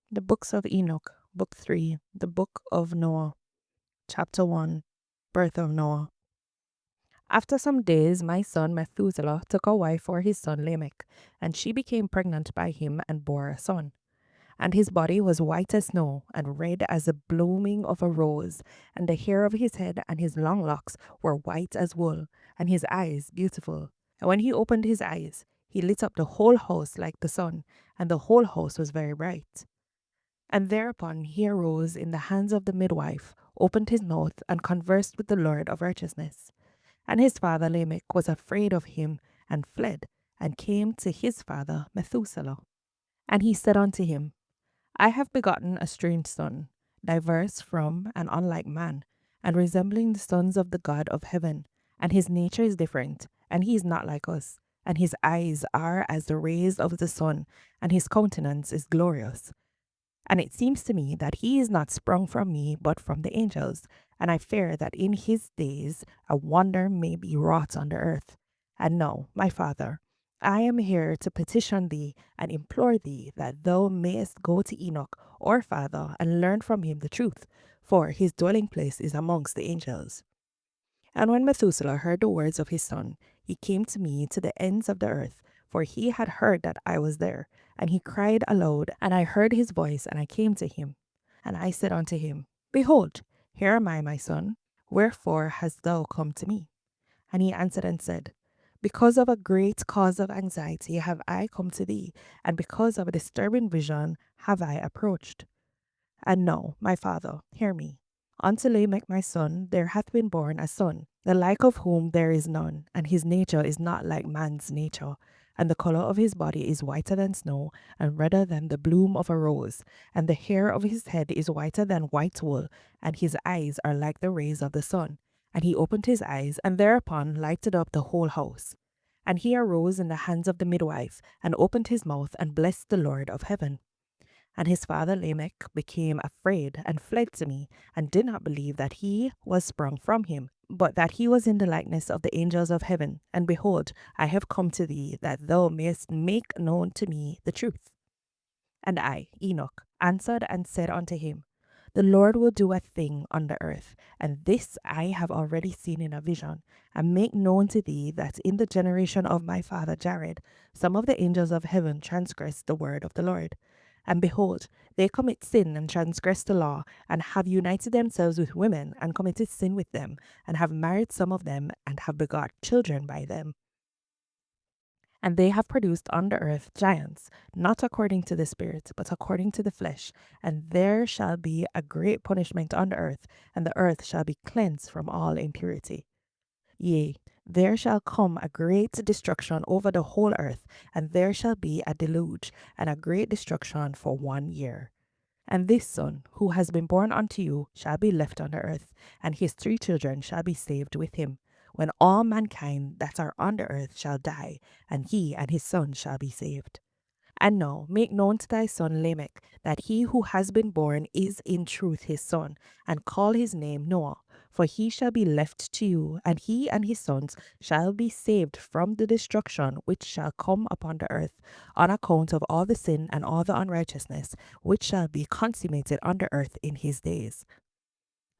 The books of Enoch, Book 3, the Book of Noah, Chapter 1, Birth of Noah. After some days, my son Methuselah took a wife for his son Lamech, and she became pregnant by him and bore a son. And his body was white as snow, and red as the blooming of a rose, and the hair of his head and his long locks were white as wool, and his eyes beautiful. And when he opened his eyes, he lit up the whole house like the sun, and the whole house was very bright. And thereupon he arose in the hands of the midwife, opened his mouth, and conversed with the Lord of righteousness. And his father Lamech was afraid of him, and fled, and came to his father Methuselah. And he said unto him, I have begotten a strange son, diverse from and unlike man, and resembling the sons of the God of heaven. And his nature is different, and he is not like us. And his eyes are as the rays of the sun, and his countenance is glorious. And it seems to me that he is not sprung from me, but from the angels. And I fear that in his days a wonder may be wrought on the earth. And now, my father, I am here to petition thee and implore thee that thou mayest go to Enoch, our father, and learn from him the truth, for his dwelling place is amongst the angels. And when Methuselah heard the words of his son, he came to me to the ends of the earth, for he had heard that I was there. And he cried aloud, and I heard his voice, and I came to him. And I said unto him, Behold, here am I, my son. Wherefore hast thou come to me? And he answered and said, Because of a great cause of anxiety have I come to thee, and because of a disturbing vision have I approached. And now, my father, hear me. Unto Lamech my son there hath been born a son, the like of whom there is none, and his nature is not like man's nature. And the colour of his body is whiter than snow, and redder than the bloom of a rose. And the hair of his head is whiter than white wool, and his eyes are like the rays of the sun. And he opened his eyes, and thereupon lighted up the whole house. And he arose in the hands of the midwife, and opened his mouth, and blessed the Lord of heaven. And his father Lamech became afraid, and fled to me, and did not believe that he was sprung from him, but that he was in the likeness of the angels of heaven. And behold, I have come to thee, that thou mayest make known to me the truth. And I, Enoch, answered and said unto him, The Lord will do a thing on the earth, and this I have already seen in a vision, and make known to thee that in the generation of my father Jared, some of the angels of heaven transgressed the word of the Lord. And behold, they commit sin and transgress the law, and have united themselves with women, and committed sin with them, and have married some of them, and have begot children by them. And they have produced on the earth giants, not according to the Spirit, but according to the flesh. And there shall be a great punishment on the earth, and the earth shall be cleansed from all impurity. Yea, there shall come a great destruction over the whole earth, and there shall be a deluge, and a great destruction for 1 year. And this son, who has been born unto you, shall be left on the earth, and his 3 children shall be saved with him, when all mankind that are on the earth shall die, and he and his son shall be saved. And now make known to thy son Lamech that he who has been born is in truth his son, and call his name Noah. For he shall be left to you, and he and his sons shall be saved from the destruction which shall come upon the earth, on account of all the sin and all the unrighteousness which shall be consummated on the earth in his days.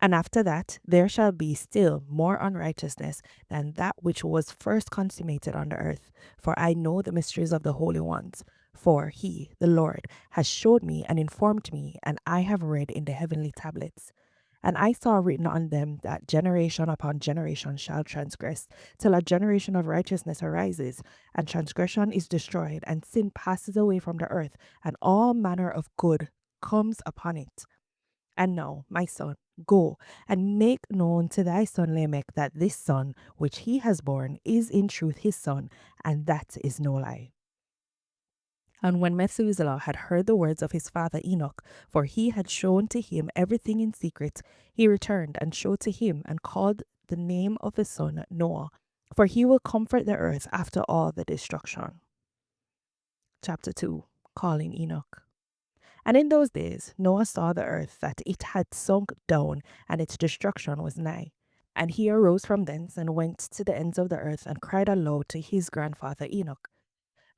And after that, there shall be still more unrighteousness than that which was first consummated on the earth. For I know the mysteries of the holy ones. For he, the Lord, has showed me and informed me, and I have read in the heavenly tablets. And I saw written on them that generation upon generation shall transgress, till a generation of righteousness arises, and transgression is destroyed, and sin passes away from the earth, and all manner of good comes upon it. And now, my son, go and make known to thy son Lamech that this son which he has borne is in truth his son, and that is no lie. And when Methuselah had heard the words of his father Enoch, for he had shown to him everything in secret, he returned and showed to him and called the name of his son Noah, for he will comfort the earth after all the destruction. Chapter 2, Calling Enoch. And in those days Noah saw the earth that it had sunk down, and its destruction was nigh. And he arose from thence, and went to the ends of the earth, and cried aloud to his grandfather Enoch.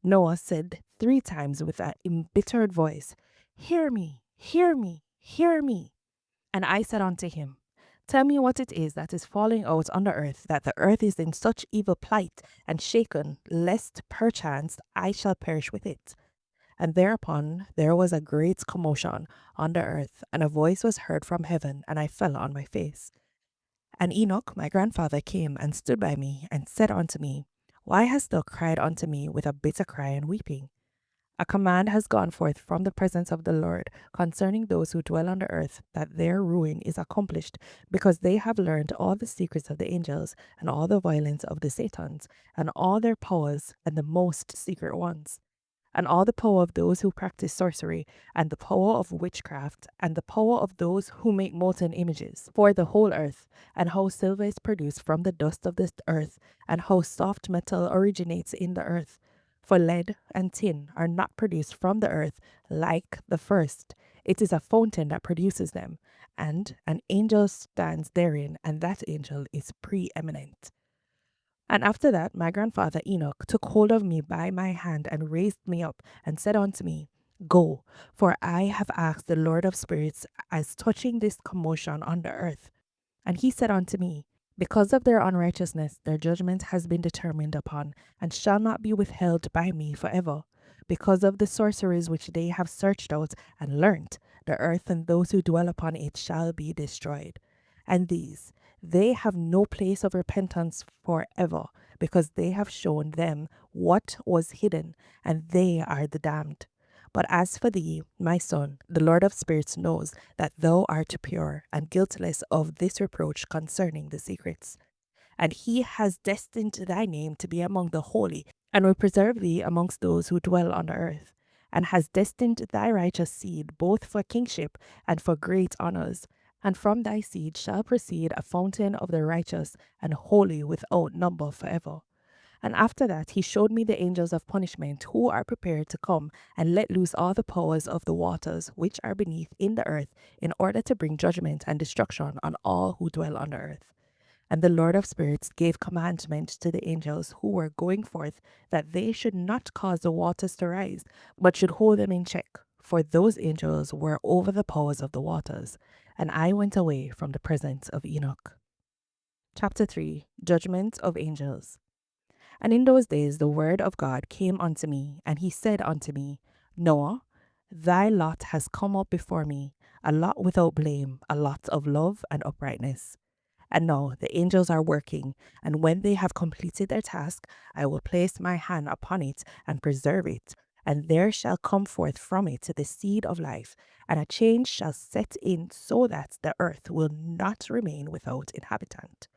Noah said 3 times with an embittered voice, Hear me, hear me, hear me. And I said unto him, Tell me what it is that is falling out on the earth, that the earth is in such evil plight and shaken, lest perchance I shall perish with it. And thereupon there was a great commotion on the earth, and a voice was heard from heaven, and I fell on my face. And Enoch, my grandfather, came and stood by me, and said unto me, Why hast thou cried unto me with a bitter cry and weeping? A command has gone forth from the presence of the Lord concerning those who dwell on the earth, that their ruin is accomplished, because they have learned all the secrets of the angels, and all the violence of the Satans, and all their powers, and the most secret ones, and all the power of those who practice sorcery, and the power of witchcraft, and the power of those who make molten images for the whole earth, and how silver is produced from the dust of the earth, and how soft metal originates in the earth. For lead and tin are not produced from the earth like the first. It is a fountain that produces them, and an angel stands therein, and that angel is preeminent. And after that, my grandfather Enoch took hold of me by my hand and raised me up and said unto me, Go, for I have asked the Lord of spirits as touching this commotion on the earth. And he said unto me, Because of their unrighteousness, their judgment has been determined upon, and shall not be withheld by me forever. Because of the sorceries which they have searched out and learnt, the earth and those who dwell upon it shall be destroyed. And these, they have no place of repentance forever, because they have shown them what was hidden, and they are the damned. But as for thee, my son, the Lord of spirits knows that thou art pure and guiltless of this reproach concerning the secrets. And he has destined thy name to be among the holy, and will preserve thee amongst those who dwell on the earth, and has destined thy righteous seed both for kingship and for great honors. And from thy seed shall proceed a fountain of the righteous and holy without number forever. And after that he showed me the angels of punishment, who are prepared to come and let loose all the powers of the waters which are beneath in the earth, in order to bring judgment and destruction on all who dwell on the earth. And the Lord of spirits gave commandment to the angels who were going forth, that they should not cause the waters to rise, but should hold them in check. For those angels were over the powers of the waters. And I went away from the presence of Enoch. Chapter 3, Judgment of Angels. And in those days the word of God came unto me, and he said unto me, Noah, thy lot has come up before me, a lot without blame, a lot of love and uprightness. And now the angels are working, and when they have completed their task, I will place my hand upon it and preserve it, and there shall come forth from it the seed of life, and a change shall set in, so that the earth will not remain without inhabitant.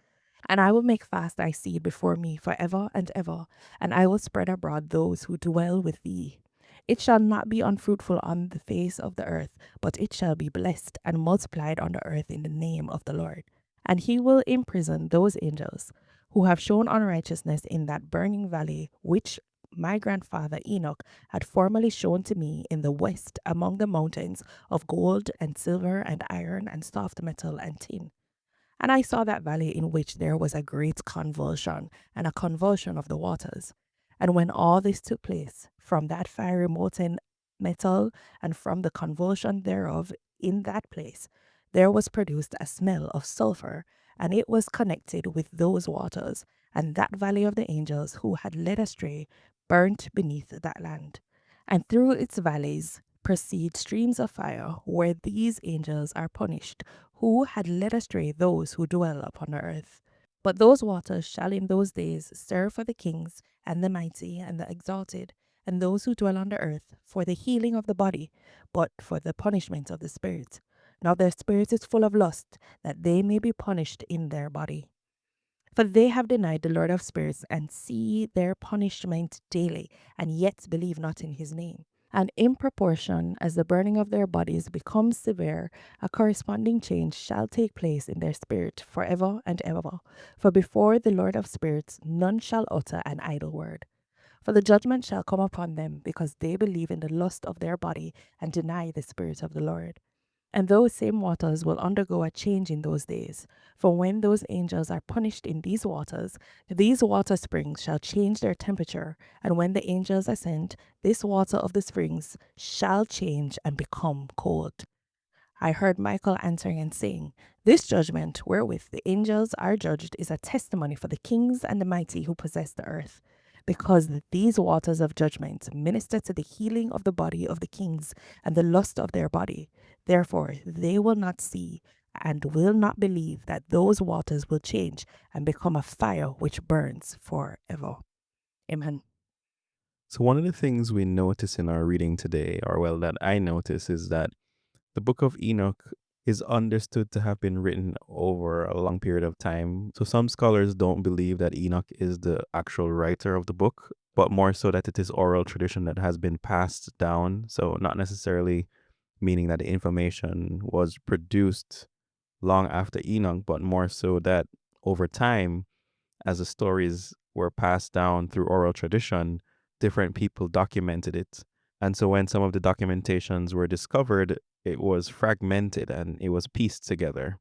And I will make fast thy seed before me for ever and ever, and I will spread abroad those who dwell with thee. It shall not be unfruitful on the face of the earth, but it shall be blessed and multiplied on the earth in the name of the Lord. And he will imprison those angels who have shown unrighteousness in that burning valley, which my grandfather Enoch had formerly shown to me in the west, among the mountains of gold and silver and iron and soft metal and tin. And I saw that valley in which there was a great convulsion, and a convulsion of the waters. And when all this took place, from that fiery molten metal, and from the convulsion thereof in that place, there was produced a smell of sulphur, and it was connected with those waters, and that valley of the angels who had led astray burnt beneath that land. And through its valleys proceed streams of fire, where these angels are punished, who had led astray those who dwell upon the earth. But those waters shall in those days serve for the kings, and the mighty, and the exalted, and those who dwell on the earth, for the healing of the body, but for the punishment of the spirit. Now their spirit is full of lust, that they may be punished in their body. For they have denied the Lord of spirits, and see their punishment daily, and yet believe not in his name. And in proportion as the burning of their bodies becomes severe, a corresponding change shall take place in their spirit forever and ever. For before the Lord of spirits none shall utter an idle word. For the judgment shall come upon them, because they believe in the lust of their body, and deny the Spirit of the Lord. And those same waters will undergo a change in those days. For when those angels are punished in these water springs shall change their temperature. And when the angels ascend, this water of the springs shall change and become cold. I heard Michael answering and saying, This judgment wherewith the angels are judged is a testimony for the kings and the mighty who possess the earth. Because these waters of judgment minister to the healing of the body of the kings and the lust of their body. Therefore, they will not see and will not believe that those waters will change and become a fire which burns forever. Amen. So one of the things we notice in our reading today, or well, that I notice, is that the book of Enoch is understood to have been written over a long period of time. So some scholars don't believe that Enoch is the actual writer of the book, but more so that it is oral tradition that has been passed down. So not necessarily meaning that the information was produced long after Enoch, but more so that over time, as the stories were passed down through oral tradition, different people documented it. And so when some of the documentations were discovered, it was fragmented and it was pieced together.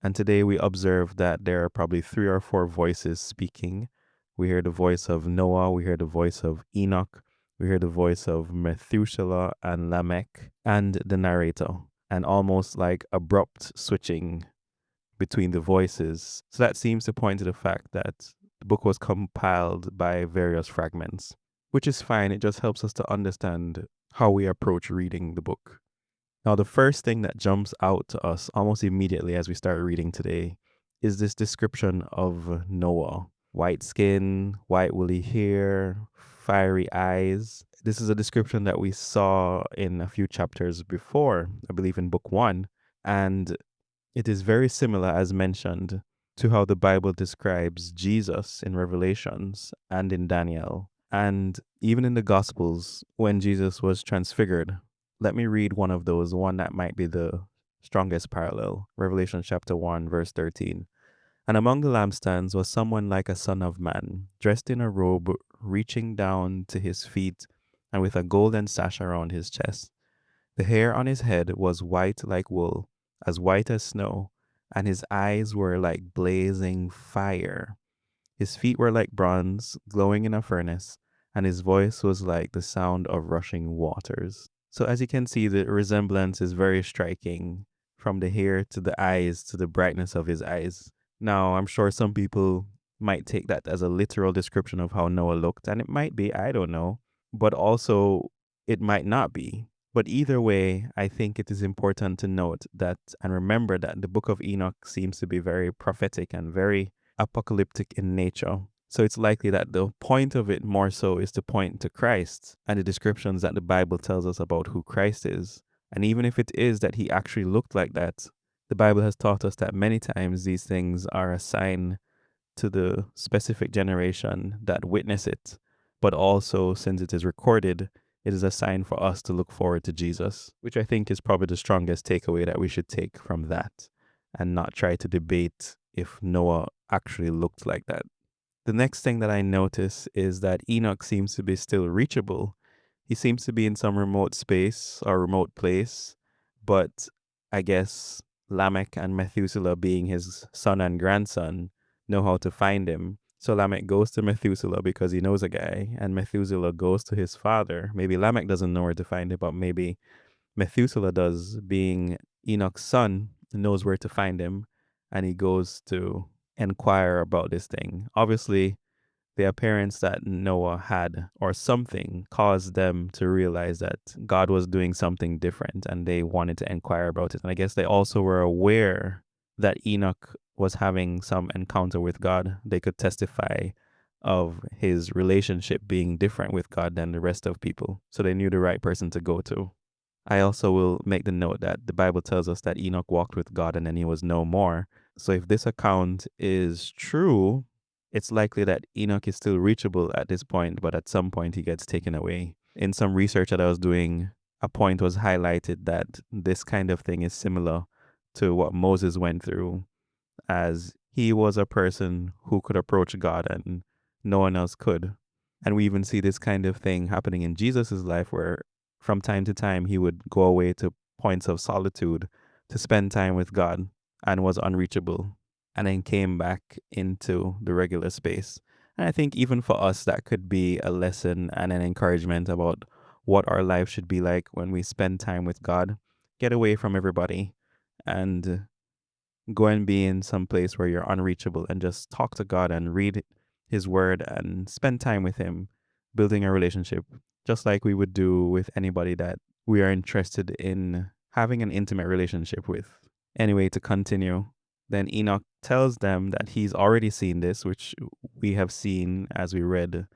And today we observe that there are probably 3 or 4 voices speaking. We hear the voice of Noah, we hear the voice of Enoch, we hear the voice of Methuselah and Lamech, and the narrator, and almost like abrupt switching between the voices. So that seems to point to the fact that the book was compiled by various fragments, which is fine. It just helps us to understand how we approach reading the book. Now, the first thing that jumps out to us almost immediately as we start reading today is this description of Noah. White skin, white woolly hair, fiery eyes. This is a description that we saw in a few chapters before, I believe in book 1. And it is very similar, as mentioned, to how the Bible describes Jesus in Revelations and in Daniel, and even in the Gospels when Jesus was transfigured. Let me read one of those, one that might be the strongest parallel. Revelation chapter 1, verse 13. And among the lampstands was someone like a son of man, dressed in a robe reaching down to his feet and with a golden sash around his chest. The hair on his head was white like wool, as white as snow, and his eyes were like blazing fire. His feet were like bronze, glowing in a furnace, and his voice was like the sound of rushing waters. So as you can see, the resemblance is very striking, from the hair to the eyes to the brightness of his eyes. Now, I'm sure some people might take that as a literal description of how Noah looked, and it might be, I don't know, but also it might not be. But either way, I think it is important to note that and remember that the book of Enoch seems to be very prophetic and very apocalyptic in nature. So it's likely that the point of it more so is to point to Christ and the descriptions that the Bible tells us about who Christ is. And even if it is that he actually looked like that, the Bible has taught us that many times these things are a sign to the specific generation that witness it. But also, since it is recorded, it is a sign for us to look forward to Jesus, which I think is probably the strongest takeaway that we should take from that and not try to debate if Noah actually looked like that. The next thing that I notice is that Enoch seems to be still reachable. He seems to be in some remote space or remote place, but I guess Lamech and Methuselah, being his son and grandson, know how to find him. So Lamech goes to Methuselah because he knows a guy, and Methuselah goes to his father. Maybe Lamech doesn't know where to find him, but maybe Methuselah does, being Enoch's son, knows where to find him, and he goes to inquire about this thing. Obviously, the appearance that Noah had or something caused them to realize that God was doing something different, and they wanted to inquire about it. And I guess they also were aware that Enoch was having some encounter with God. They could testify of his relationship being different with God than the rest of people. So they knew the right person to go to. I also will make the note that the Bible tells us that Enoch walked with God and then he was no more. So if this account is true, it's likely that Enoch is still reachable at this point, but at some point he gets taken away. In some research that I was doing, a point was highlighted that this kind of thing is similar to what Moses went through, as he was a person who could approach God and no one else could. And we even see this kind of thing happening in Jesus' life, where from time to time he would go away to points of solitude to spend time with God and was unreachable, and then came back into the regular space. And I think even for us, that could be a lesson and an encouragement about what our life should be like when we spend time with God. Get away from everybody and go and be in some place where you're unreachable and just talk to God and read His Word and spend time with Him, building a relationship, just like we would do with anybody that we are interested in having an intimate relationship with. Anyway, to continue, then Enoch tells them that he's already seen this, which we have seen as we read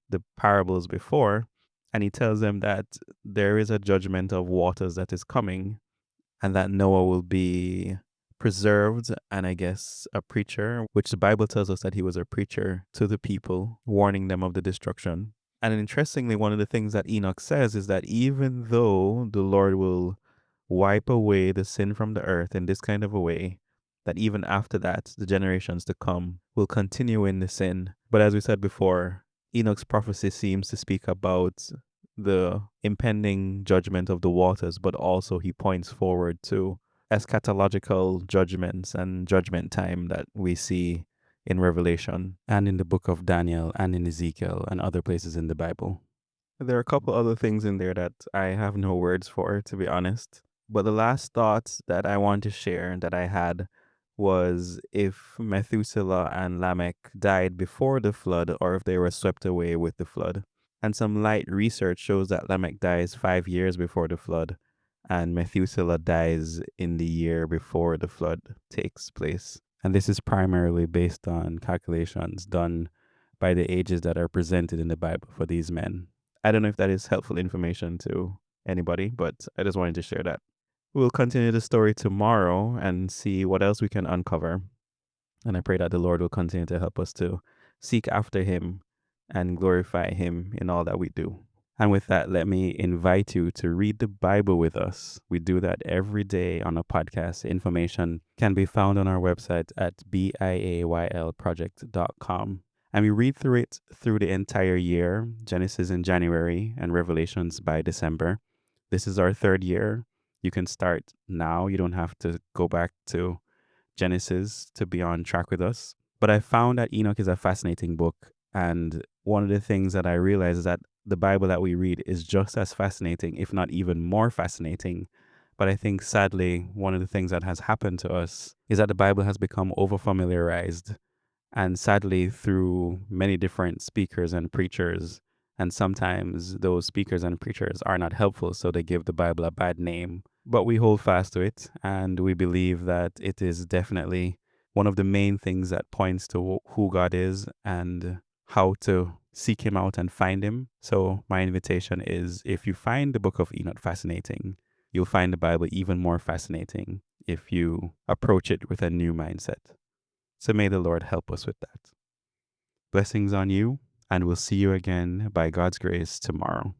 the parables before. And he tells them that there is a judgment of waters that is coming and that Noah will be preserved and I guess a preacher, which the Bible tells us that he was a preacher to the people, warning them of the destruction. And interestingly, one of the things that Enoch says is that even though the Lord will wipe away the sin from the earth in this kind of a way, that even after that, the generations to come will continue in the sin. But as we said before, Enoch's prophecy seems to speak about the impending judgment of the waters, but also he points forward to eschatological judgments and judgment time that we see in Revelation and in the book of Daniel and in Ezekiel and other places in the Bible. There are a couple other things in there that I have no words for, to be honest. But the last thought that I want to share that I had was if Methuselah and Lamech died before the flood or if they were swept away with the flood. And some light research shows that Lamech dies 5 years before the flood, and Methuselah dies in the year before the flood takes place. And this is primarily based on calculations done by the ages that are presented in the Bible for these men. I don't know if that is helpful information to anybody, but I just wanted to share that. We'll continue the story tomorrow and see what else we can uncover. And I pray that the Lord will continue to help us to seek after Him and glorify Him in all that we do. And with that, let me invite you to read the Bible with us. We do that every day on a podcast. Information can be found on our website at BIAYL.Project.com. And we read through it through the entire year, Genesis in January and Revelations by December. This is our 3rd year. You can start now. You don't have to go back to Genesis to be on track with us. But I found that Enoch is a fascinating book. And one of the things that I realized is that the Bible that we read is just as fascinating, if not even more fascinating. But I think sadly, one of the things that has happened to us is that the Bible has become over-familiarized. And sadly, through many different speakers and preachers, and sometimes those speakers and preachers are not helpful, so they give the Bible a bad name. But we hold fast to it, and we believe that it is definitely one of the main things that points to who God is and how to seek Him out and find Him. So my invitation is, if you find the book of Enoch fascinating, you'll find the Bible even more fascinating if you approach it with a new mindset. So may the Lord help us with that. Blessings on you, and we'll see you again by God's grace tomorrow.